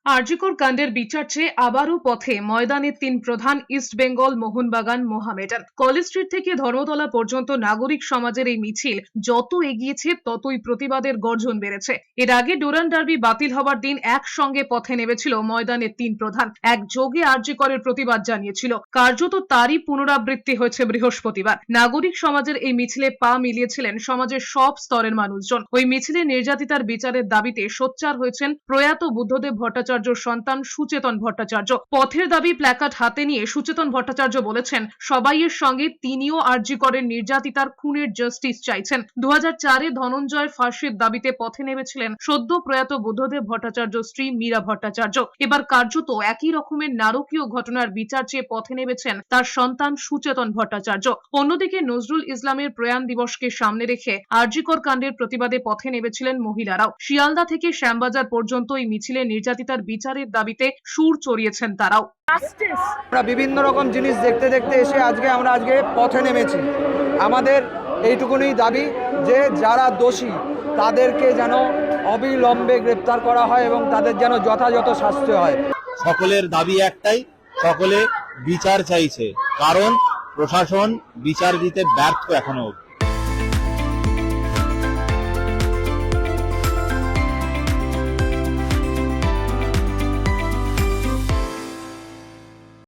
আরজিকর কাণ্ডের বিচার চেয়ে আবারও পথে ময়দানের তিন প্রধান east Bengal, Mohun Bagan, Mohammedan. College street থেকে ধর্মতলা পর্যন্ত নাগরিক সমাজের এই মিছিল যত এগিয়েছে ততই প্রতিবাদের গর্জন বেড়েছে। এর আগে ডুরান্ড ডার্বি বাতিল হবার দিন একসঙ্গে পথে নেমেছিল ময়দানের তিন প্রধান, একযোগে আরজিকরের প্রতিবাদ জানিয়েছিল। কার্যত তারই পুনরাবৃত্তি হয়েছে বৃহস্পতিবার। নাগরিক সমাজের এই মিছিলে পা মিলিয়েছিলেন সমাজের সব স্তরের মানুষজন। ওই মিছিলে নির্যাতিতার বিচারের দাবিতে সোচ্চার হয়েছেন প্রয়াত বুদ্ধদেব ভট্টাচার্য সন্তান সুচেতন ভট্টাচার্য। পথের দাবি প্ল্যাকার্ড হাতে নিয়ে সুচেতন ভট্টাচার্য বলেছেন, সবাইয়ের সঙ্গে তিনিও আরজি করেন নির্যাতিতার খুনের জাস্টিস চাইছেন। 2004-এ ধনঞ্জয়ের ফাঁসির দাবিতে পথে নেমেছিলেন সদ্য প্রয়াত বুদ্ধদেব ভট্টাচার্য স্ত্রী মীরা ভট্টাচার্য। এবার কার্যত একই রকমের নারকীয় ঘটনার বিচার চেয়ে পথে নেমেছেন তার সন্তান সুচেতন ভট্টাচার্য। অন্যদিকে নজরুল ইসলামের প্রয়াণ দিবসকে সামনে রেখে আরজিকর কাণ্ডের প্রতিবাদে পথে নেমেছিলেন মহিলারাও। শিয়ালদা থেকে শ্যামবাজার পর্যন্ত এই মিছিলে নির্যাতিতার বিচারের দাবিতে সুর চড়িয়েছেন তারাও। আমরা বিভিন্ন রকম জিনিস দেখতে দেখতে এসে আমরা আজকে পথে নেমেছি। আমাদের এইটুকুনি দাবি যে যারা দোষী তাদেরকে যেন অবিলম্বে গ্রেপ্তার করা হয় এবং তাদের যেন যথাযথ শাস্তি হয়। সকলের দাবি একটাই, সকলে বিচার চাইছে, কারণ প্রশাসন বিচার দিতে ব্যর্থ এখনো।